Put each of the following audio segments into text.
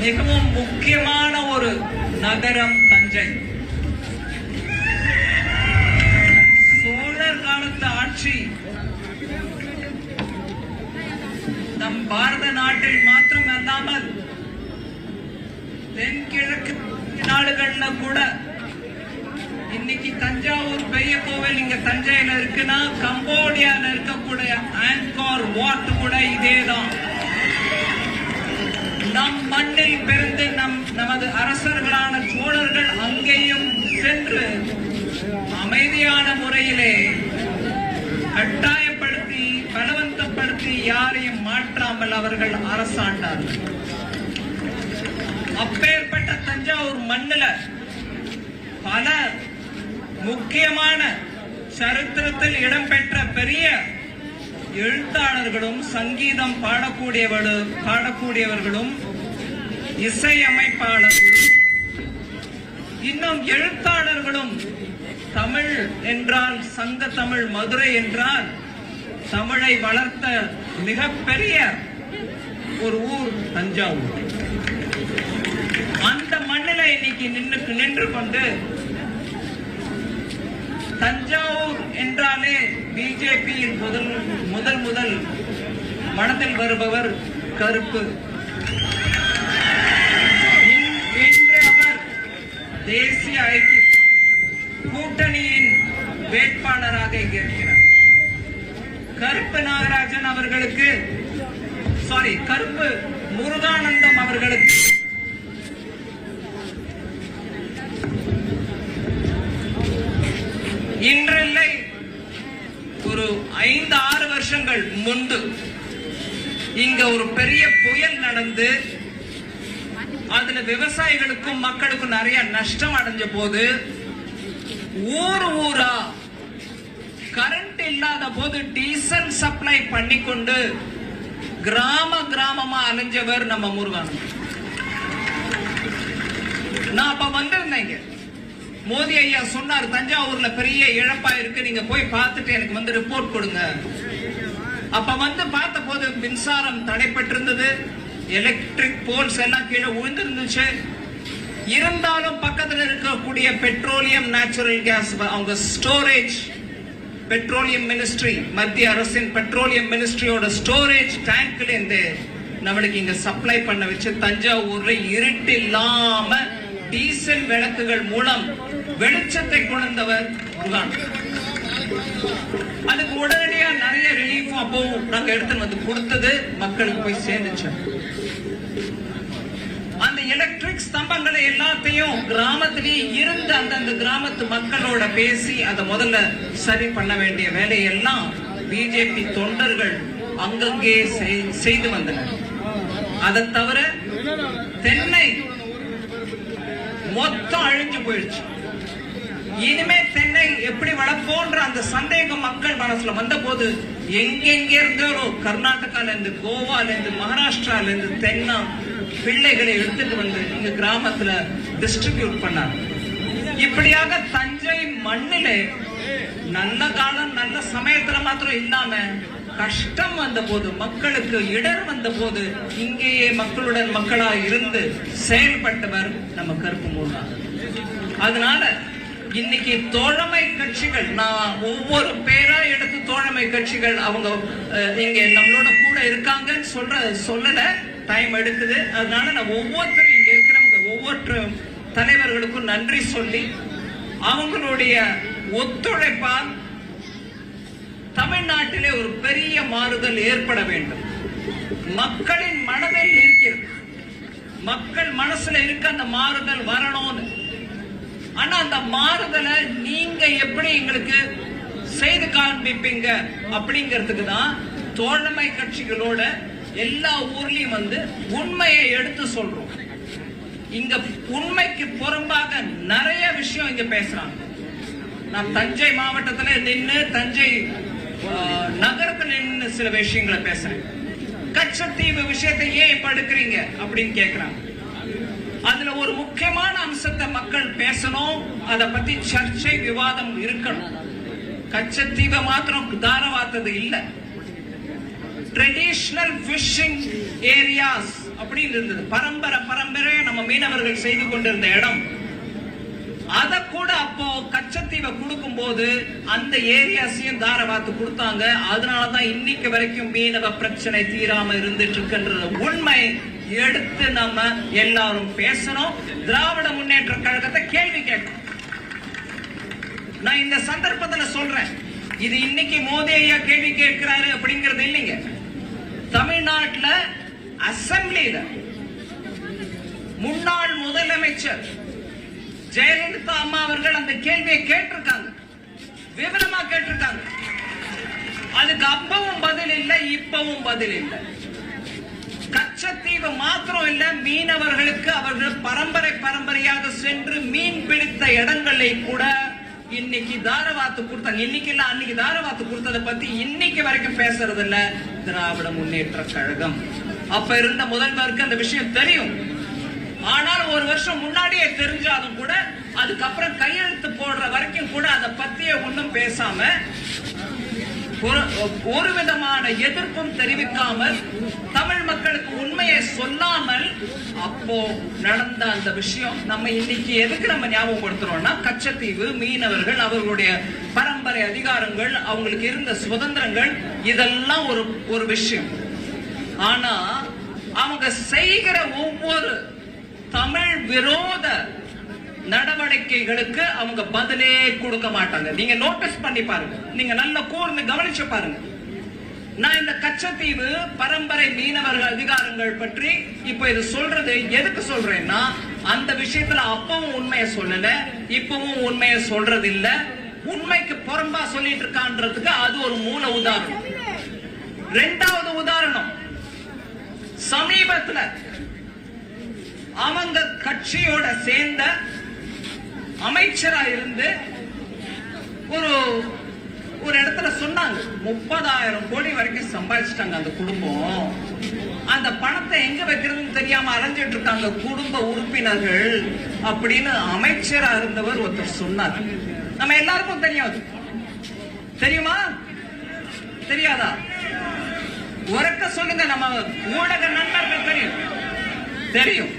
மிகவும் முக்கியமான ஒரு நகரம் தஞ்சை. சோழர் காலத்து ஆட்சி நம் பாரத நாட்டில் மாத்திரம் அல்லாமல் தென்கிழக்கு நாடுகள்ல கூட இன்னைக்கு தஞ்சாவூர் பெரிய கோவில் இங்க தஞ்சையில இருக்குன்னா கம்போடியால இருக்கக்கூடிய ஆங்கோர் வாட் கூட இதேதான். நம் மண்ணில் பிறந்து நமது அரசர்களான சோழர்கள் அங்கேயும் சென்று அமைதியான முறையிலே கட்டாயப்படுத்தி பலவந்தப்படுத்தி யாரையும் மாற்றாமல் அவர்கள் அரசாண்டார்கள். அப்பேற்பட்ட தஞ்சாவூர் மண்ணில் பல முக்கியமான சரித்திரத்தில் இடம்பெற்ற பெரிய எழுத்தாளர்களும் சங்கீதம் பாடக்கூடியவர்களும் இசையமைப்பாளர்களும் இன்னும் எழுத்தாளர்களும் தமிழ் என்றால் சங்க தமிழ் மதுரை என்றால் தமிழை வளர்த்த மிகப்பெரிய ஒரு ஊர் தஞ்சாவூர். அந்த மண்ணில் இன்னைக்கு நின்று கொண்டு தஞ்சாவூர் என்றாலே பிஜேபியின் முதல் மனதில் வருபவர் கருப்பு. இன்று அவர் தேசிய ஐக்கிய கூட்டணியின் வேட்பாளராக இருக்கிறார். கருப்பு நாகராஜன் அவர்களுக்கு கருப்பு முருகானந்தம் அவர்களுக்கு இன்றில்லை ஒரு 5-6 வருஷங்கள் முன்பு இங்க ஒரு பெரிய புயல் நடந்து அதுல விவசாயிகளுக்கும் மக்களுக்கும் நிறைய நஷ்டம் அடைஞ்ச போது ஊரா கரண்ட் இல்லாத போது டீசல் சப்ளை பண்ணிக்கொண்டு கிராமமா அலைஞ்சவர் நம்ம முருகானந்தம். நான் அப்ப வந்திருந்தேங்க. மோடி ஐயா சொன்னார் தஞ்சாவூர்ல பெரிய இழப்பா இருக்கு, நீங்க போய் பார்த்துட்டு எனக்கு ரிப்போர்ட் கொடுங்க. அப்ப பார்த்த போது மின்சாரம் தடைப்பட்டிருந்தது, எலக்ட்ரிக் போல்ஸ் எல்லாம் கீழே விழுந்திருந்துச்சு. இருந்தாலும் பக்கத்தில் இருக்கக்கூடிய பெட்ரோலியம் நேச்சுரல் கேஸ் அவங்க ஸ்டோரேஜ் பெட்ரோலியம் மினிஸ்ட்ரி மத்திய அரசின் பெட்ரோலியம் மினிஸ்ட்ரியோட ஸ்டோரேஜ் டேங்க்ல இருந்து நம்மளுக்கு இங்க சப்ளை பண்ண வச்சு தஞ்சாவூர்ல இருட்டு இல்லாம டீசல் விளக்குகள் மூலம் வெளிச்சத்தை கொண்டவர் அதுக்கு உடனடியா நிறைய ரிலீஃப் அப்போ நாங்க எடுத்து கொடுத்தது மக்களுக்கு போய் சேர்ந்துச்சு. அந்த எலக்ட்ரிக் ஸ்தம்பங்களை எல்லாத்தையும் கிராமத்திலேயே இருந்து அந்தந்த கிராமத்து மக்களோட பேசி அதை முதல்ல சரி பண்ண வேண்டிய வேலையெல்லாம் பிஜேபி தொண்டர்கள் அங்கங்கே செய்து வந்தனர். அதை தவிர தென்னை மொத்தம் அழிஞ்சு போயிடுச்சு. இனிமே தென்னை எப்படி வளர்ப்போன்ற அந்த சந்தேகம் மக்கள் மனசுல வந்த போது எங்கெங்க இருந்தோ கர்நாடகால இருந்து கோவால இருந்து மகாராஷ்டிரால இருந்து தென்னை பிள்ளைகளை எடுத்துட்டு வந்து இங்க கிராமத்துல டிஸ்ட்ரிபியூட் பண்ணாங்க. இப்படியாக தஞ்சை மண்ணிலே நல்ல காலம் நல்ல சமயத்துல மாத்திரம் இல்லாம கஷ்டம் வந்த போது மக்களுக்கு இடர் வந்த போது இங்கேயே மக்களுடன் மக்களா இருந்து செயல்பட்டவர் நம்ம கருப்பு முருகானந்தம். அதனால இன்னைக்கு தோழமை கட்சிகள் நான் ஒவ்வொரு பேரா எடுத்து தோழமை கட்சிகள் அவங்க இங்க நம்மளோட கூட இருக்காங்கன்னு சொல்லல, டைம் எடுக்குது. அதனால நான் ஒவ்வொருத்தரும் இங்க இருக்கிறவங்க ஒவ்வொரு தலைவர்களுக்கும் நன்றி சொல்லி அவங்களுடைய ஒத்துழைப்பால் தமிழ்நாட்டிலே ஒரு பெரிய மாறுதல் ஏற்பட வேண்டும். மக்களின் மனதில் இருக்கிறது, மக்கள் மனசுல இருக்க அந்த மாறுதல் வரணும்னு. ஆனா அந்த மாறுதலை நீங்க எப்படி எங்களுக்கு செய்து காண்பிப்பீங்க அப்படிங்கிறதுக்கு தான் தோழமை கட்சிகளோட எல்லா ஊர்லயும் உண்மையை எடுத்து சொல்றோம். இங்க உண்மைக்கு புறம்பாக நிறைய விஷயம் இங்க பேசுறாங்க. நான் தஞ்சை மாவட்டத்துல நின்று தஞ்சை நகரத்துல நின்று சில விஷயங்களை பேசுறேன். கச்சத்தீவு விஷயத்தை ஏன் இப்ப எடுக்கிறீங்க அப்படின்னு கேக்குறாங்க. அதுல ஒரு முக்கியமான அம்சத்தை மக்கள் பேசணும், அதை பத்தி சர்ச்சை விவாதம் இருக்கணும். கச்சத்தீவை மாத்திரம் தாரவாத்தது இல்ல, ட்ரெடிஷனல் ஃபிஷிங் ஏரியாஸ் அப்படின்னு இருந்தது. பரம்பரை மீனவர்கள் செய்து கொண்டிருந்த இடம். அத கூட அப்போ கச்சத்தீவை கொடுக்கும் போது அந்த ஏரியாஸையும் தாரவாத்து கொடுத்தாங்க. அதனாலதான் இன்னைக்கு வரைக்கும் மீனவ பிரச்சனை தீராம இருந்துட்டு இருக்குன்றது உண்மை. எடுத்து நம்ம எல்லாரும் பேசணும். திராவிட முன்னேற்ற கழகத்தை கேள்வி கேட்கணும். நான் இந்த சந்தர்ப்பத்துல சொல்றேன், இது இன்னைக்கு மோடி ஐயா கேள்வி கேட்கிறாரு அப்படிங்கிறது இல்லைங்க. தமிழ்நாட்டுல அசெம்பிளியில முன்னாள் முதலமைச்சர் ஜெயலலிதா அம்மா அவர்கள் அந்த கேள்வியை கேட்டிருக்காங்க, விவரமா கேட்டிருக்காங்க. அதுக்கு அப்பவும் பதில் இல்லை, இப்பவும் பதில் இல்லை. கச்சத்தீவு மாத்திரம் இல்ல, மீனவர்களுக்கு அவர்கள் பரம்பரையாக சென்று மீன் பிடித்த இடங்களை கூட இன்னைக்கு தாரவாத்து கொடுத்தாங்க. இன்னைக்கு இல்ல, அன்னைக்கு தாரவாத்து கொடுத்ததை பத்தி இன்னைக்கு வரைக்கும் பேசுறது இல்ல திராவிட முன்னேற்ற கழகம். அப்ப இருந்த முதல்வருக்கு அந்த விஷயம் தெரியும். ஆனால் ஒரு வருஷம் முன்னாடியே தெரிஞ்சாலும் கூட அதுக்கப்புறம் கையெழுத்து போடுற வரைக்கும் கூட அதை பத்தியே ஒன்றும் பேசாம, ஒரு விதமான எதிர்ப்பும் தெரிவிக்காமல், தமிழ் மக்களுக்கு உண்மையை சொல்லாமல் அப்போ நடந்த அந்த விஷயம் நம்ம இன்னைக்கு எதுக்கு நம்ம ஞாபகப்படுத்துறோம்னா, கச்சத்தீவு மீனவர்கள் அவர்களுடைய பரம்பரை அதிகாரங்கள், அவங்களுக்கு இருந்த சுதந்திரங்கள், இதெல்லாம் ஒரு விஷயம். ஆனா அவங்க செய்கிற ஒவ்வொரு தமிழ் விரோத நடவடிக்கைகளுக்கு அவங்க பதிலே கொடுக்க மாட்டாங்க. நீங்க நோட்டீஸ் பண்ணி பாருங்க, நீங்க நல்ல கூர்ந்து கவனிச்சு பாருங்க. நான் இந்த கச்சத்தீவு பரம்பரை மீனவர்கள் அதிகாரங்கள் பற்றி இப்ப இது சொல்றது எதுக்கு சொல்றேன்னா, அந்த விஷயத்துல அப்பவும் உண்மையை சொல்லல, இப்பவும் உண்மையை சொல்றது இல்ல, உண்மைக்கு புறம்பா சொல்லிட்டு இருக்கான்றதுக்கு அது ஒரு மூல உதாரணம். இரண்டாவது உதாரணம், சமீபத்துல அவங்க கட்சியோட சேர்ந்த அமைச்சரா இருந்து ஒரு இடத்துல சொன்னாங்க, 30,000 கோடி வரைக்கும் சம்பாதிச்சிட்டாங்க அந்த குடும்பம். அந்த பணத்தை எங்க வைக்கிறதுன்னு தெரியாம அலைஞ்சிட்டு இருக்காங்க குடும்ப உறுப்பினர்கள் அப்படின்னு அமைச்சரா இருந்தவர் ஒருத்தர் சொன்னார். நம்ம எல்லாருக்கும் தெரியாது, தெரியுமா? தெரியாதா? உரக்க சொல்லுங்க. நம்ம ஊடக நண்பர்கள் தெரியும், தெரியும்.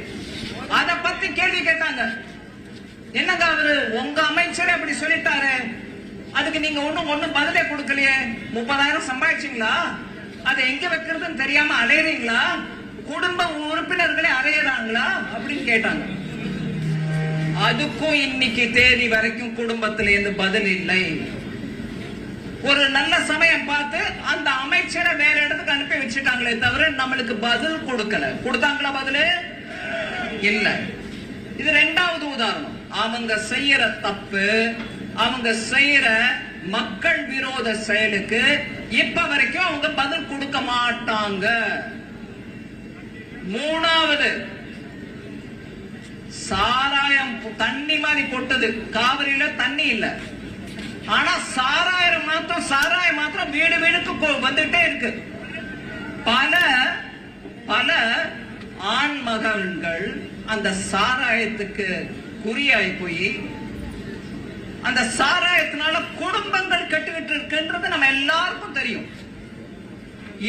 அத பத்தி கேள்வி கேட்டாங்க. என்னங்க அவரு உங்க அமைச்சர் அப்படி சொல்லிட்டாரு, அதுக்கு நீங்க ஒண்ணும் பதிலே கொடுக்கலையே, 30,000 சம்பாதிச்சீங்களா, அதை எங்க வைக்கிறதுன்னு தெரியாம அலையறீங்களா, குடும்ப உறுப்பினர்களே அலையறாங்களா அப்படின்னு கேட்டாங்க. அதுக்கும் இன்னைக்கு தேதி வரைக்கும் குடும்பத்தில இருந்து பதில் இல்லை. ஒரு நல்ல சமயம் பார்த்து அந்த அமைச்சரை வேற இடத்துக்கு அனுப்பி வச்சுட்டாங்களே தவிர நம்மளுக்கு பதில் கொடுக்கல. கொடுத்தாங்களா பதில்? இல்ல. இது இரண்டாவது உதாரணம். அவங்க செய்யற தப்பு, அவங்க செய்யற மக்கள் விரோத செயலுக்கு இப்ப வரைக்கும் அவங்க பதில் கொடுக்க மாட்டாங்க. மூணாவது, சாராயம் தண்ணி மாதிரி கொட்டது, காவிரியில தண்ணி இல்ல, ஆனா சாராயம் மாத்திரம் வீடு வீடுக்கு வந்துட்டே இருக்கு. பல ஆண் மகன்கள் அந்த சாராயத்துக்கு குறியாய் போய் அந்த சாராயத்தினால குடும்பங்கள் கட்டுக்கிட்டு இருக்குன்றது நம்ம எல்லாருக்கும் தெரியும்.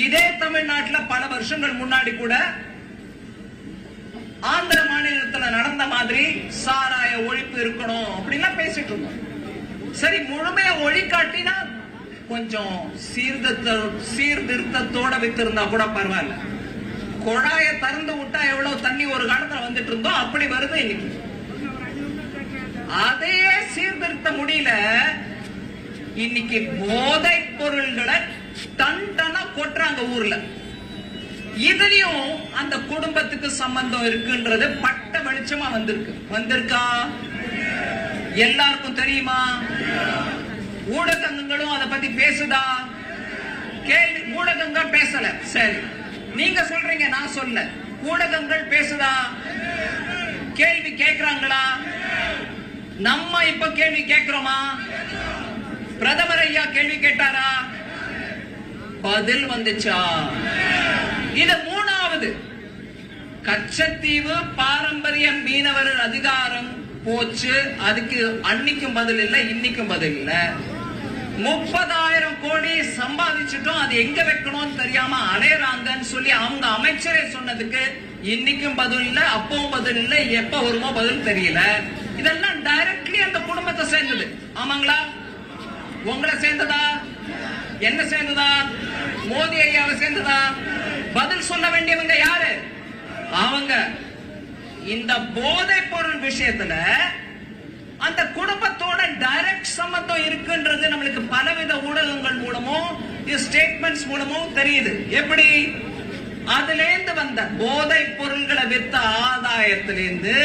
இதே தமிழ்நாட்டில் பல வருஷங்கள் முன்னாடி கூட ஆந்திர மாநிலத்தில் நடந்த மாதிரி சாராய ஒழிப்பு இருக்கணும் அப்படின்லாம் பேசிட்டு இருந்தோம். சரி, முழுமையா ஒழிக்காட்டினா கொஞ்சம் சீர்திருத்தத்தோட வித்திருந்தா கூட பரவாயில்ல. குழாய திறந்து விட்டா எவ்வளவு தண்ணி ஒரு காலத்துல வந்துட்டு இருந்தோம், அப்படி வருது இன்னைக்கு. அதையே சீர்திருத்த முடியல. இன்னைக்கு போதை பொருள்களை டன்டனா கொட்டுறாங்க ஊர்ல. இதுலயும் அந்த குடும்பத்துக்கு சம்பந்தம் இருக்குன்றது பட்ட வெளிச்சமா வந்திருக்கா? எல்லாருக்கும் தெரியுமா? ஊடகங்களும் அதை பத்தி பேசுதா? கேள்வி ஊடகங்கள் பேசல. சரி, நீங்க சொல்றீங்க, நான் சொல்ல. ஊடகங்கள் பேசுதா? கேள்வி கேட்கிறாங்களா? நம்ம இப்ப கேள்வி கேட்கிறோமா? பிரதமர் ஐயா கேள்வி கேட்டாரா? பதில் வந்துச்சா? இது மூணாவது. கச்சத்தீவு பாரம்பரிய மீனவர்கள் அதிகாரம் போச்சு. அதுக்கு அன்னைக்கும் பதில் இல்ல, இன்னைக்கும் பதில் இல்ல. 30,000 கோடி சம்பாதிச்சிட்டோம், அது எங்க வைக்கணும்னு தெரியாம அலையறாங்கன்னு சொல்லி அவங்க அமைச்சரே சொன்னதுக்கு இன்னைக்கும் பதில் இல்ல, அப்பவும் பதில் இல்ல, எப்ப வருமோ பதில் தெரியல. இதெல்லாம் டைரக்ட்லி அந்த குடும்பத்தை சேர்ந்தது. ஆமாங்களா? உங்களை சேர்ந்ததா? என்ன சேர்ந்ததா? மோடி ஐயாவை சேர்ந்ததா? பதில் சொல்ல வேண்டியவங்க யாரு? அவங்க. இந்த போதை பொருள் விஷயத்துல அந்த குடும்பத்தோட டைரக்ட் சம்பந்தம் இருக்குன்றது நம்மளுக்கு பலவித ஊடகங்கள் மூலமும் ஸ்டேட்மெண்ட்ஸ் மூலமும் தெரியுது. எப்படி? அதுல இருந்து வந்த போதை பொருள்களை வித்த ஆதாயத்திலிருந்து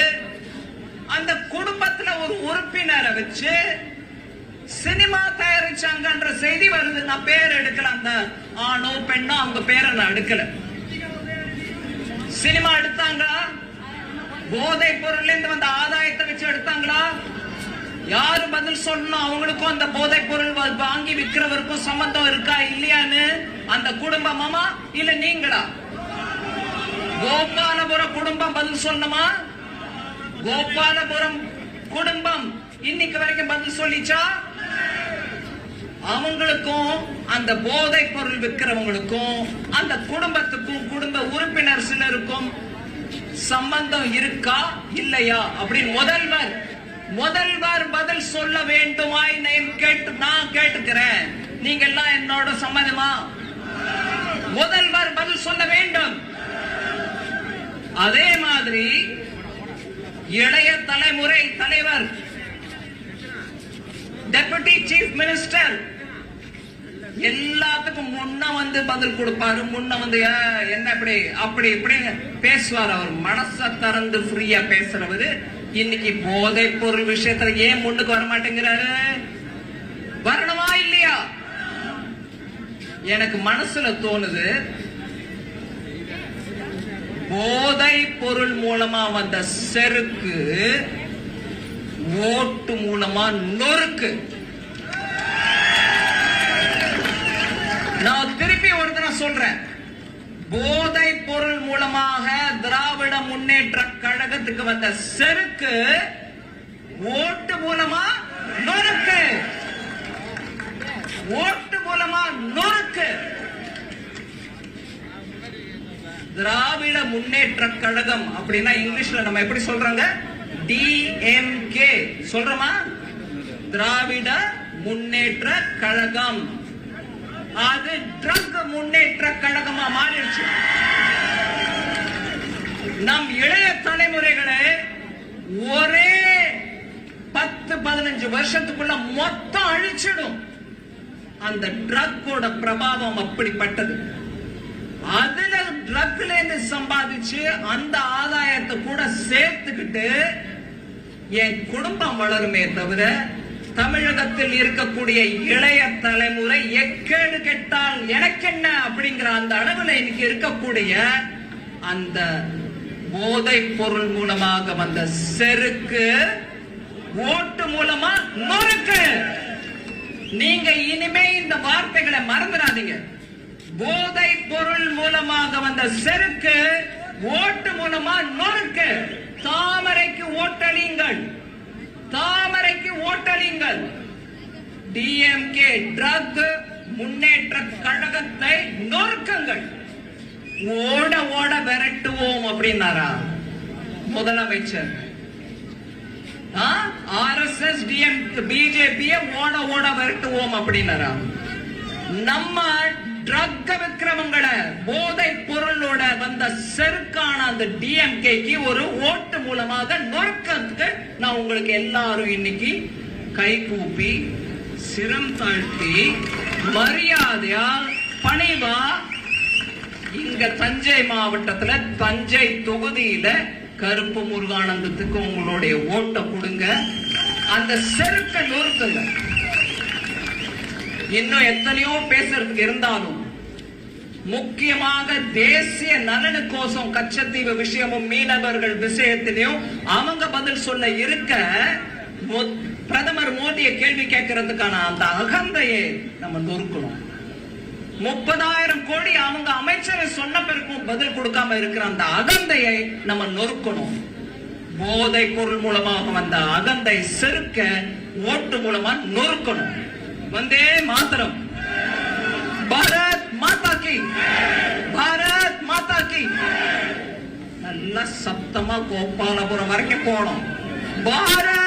அந்த குடும்பத்துல ஒரு உறுப்பினரை வச்சு சினிமா தயாரிச்சாங்கன்ற செய்தி வருது. நான் பேர் எடுக்கல, அந்த ஆணோ பெண்ணோ அவங்க பேரை நான் எடுக்கல. சினிமா எடுத்தாங்களா? போதை பொருள் இருந்து வந்த ஆதாயத்தை வச்சு எடுத்தாங்களா? யாரு பதில் சொல்லணும்? அவங்களுக்கும் அந்த போதை பொருள் வாங்கி விற்கிறவருக்கும் சம்பந்தம் இருக்கா இல்லையான்னு அந்த குடும்பமா இல்ல நீங்களா? கோபாலபுரம் குடும்பம் பதில் சொல்லணுமா? கோபாலபுரம் குடும்பம் இன்னைக்கு வரைக்கும் பதில் சொல்லிச்சா? அவங்களுக்கும் அந்த போதை பொருள் விற்கிறவங்களுக்கும் அந்த குடும்பத்துக்கும் குடும்ப உறுப்பினர் சிலருக்கும் சம்பந்தம் இருக்கா இல்லையா அப்படின்னு முதல்வர் பதில் சொல்ல வேண்டுமாய் நான் கேட்டுக்கிறேன். நீங்க எல்லாம் என்னோட சம்மதமா? முதல்வர் பதில் சொல்ல வேண்டும். அதே மாதிரி இளைய தலைமுறை தலைவர், டெபுட்டி சீஃப் மினிஸ்டர் எல்லாத்துக்கும் முன்ன வந்து பதில் கொடுப்பாரு. முன்ன வந்து என்ன இப்படி அப்படி இப்படி பேசுவார். அவர் மனசை திறந்து ஃப்ரீயா பேசுறவரு இன்னைக்கு போதை பொருள் விஷயத்துல ஏன் முன்னுக்கு வர மாட்டேங்கிறாரு? வரணுமா இல்லையா? எனக்கு மனசுல தோணுது, போதை பொருள் மூலமா வந்த செருக்கு ஓட்டு மூலமா நொறுக்கு. நான் திருப்பி ஒரு தடவை சொல்றேன், போதை பொருள் மூலமாக திராவிட முன்னேற்ற கழகத்துக்கு வந்த செருக்கு ஓட்டு மூலமா நொறுக்கு. ஓட்டு மூலமா நொறுக்கு. திராவிட முன்னேற்ற கழகம் அப்படின்னா இங்கிலீஷ்ல நம்ம எப்படி சொல்றாங்க? டிஎம்கே சொல்றோமா? திராவிட முன்னேற்ற கழகம். அது ட்ரக் முன்னேற்ற கழகமா மாறிடுச்சு. நம் இளைய தலைமுறைகளை ஒரே 10-15 வருஷத்துக்குள்ள மொத்தம் அழிச்சிடும். அந்த ட்ரக்கோட பிரபாவம் அப்படிப்பட்டது. அதுல ட்ரக்ல இருந்து சம்பாதிச்சு அந்த ஆதாயத்தை கூட சேர்த்துக்கிட்டு என் குடும்பம் வளருமே தவிர தமிழகத்தில் இருக்கக்கூடிய இளைய தலைமுறை எக்கேடு கெட்டால் எனக்கு என்ன அப்படிங்கிற அந்த அளவுல இன்னைக்கு இருக்கக்கூடிய அந்த போதை பொருள் மூலமாக வந்த செருக்கு ஓட்டு மூலமா நொறுக்கு. நீங்க இனிமே இந்த வார்த்தைகளை மறந்துடாதீங்க. போதை பொருள் மூலமாக வந்த செருக்கு ஓட்டு மூலமா நொறுக்கு. தாமரைக்கு ஓட்டளிங்கள், தாமரைக்கு ஓட்டளிங்கள். டிஎம்கே ட்ரக் முன்னேற்ற கழகத்தை நொறுக்குங்கள். ஓட ஓட விரட்டுவோம் அப்படின்னாரா முதலமைச்சர்? ஆர்எஸ்எஸ் பிஜேபியை ஓட ஓட விரட்டுவோம் அப்படின்னாரா? நம்ம ட்ரக் விக்கிரமங்களை போதை பொருளோட வந்த செருக்கான அந்த டிஎம்கேக்கு ஒரு ஓட்டு மூலமாக நொறுக்கிறதுக்கு நான் உங்களுக்கு எல்லாரும் இன்னைக்கு கை கூப்பி சிரம் தாழ்த்தி மரியாதையா பணிவா இங்க தஞ்சை மாவட்டத்துல தஞ்சை தொகுதியில கருப்பு முருகானந்தத்துக்கு உங்களுடைய ஓட்டை கொடுங்க. அந்த செருக்க நொறுக்குங்க. இன்னும் எத்தனையோ பேசுறதுக்கு இருந்தாலும் முக்கியமாக தேசிய நலனுக்கோசம் கச்சத்தீவு விஷயமும் மீனவர்கள் விஷயத்திலையும் அவங்க பதில் சொல்ல இருக்க பிரதமர் மோடியை கேள்வி கேட்கறதுக்கான அந்த அகந்தையை நம்ம நொறுக்கணும். 30,000 கோடி அவங்க அமைச்சரை சொன்ன பிறகும் பதில் கொடுக்காம இருக்கிற அந்த அகந்தையை நம்ம நொறுக்கணும். போதை பொருள் மூலமாக வந்த அகந்தை செருக்க ஓட்டு மூலமா நொறுக்கணும். வந்தே மாதரம். பாரத் மாதா கி, பாரத் மாதா கி. மொத்தமா கோபாலபுரம் வரைக்கும் போனோம். பாரத்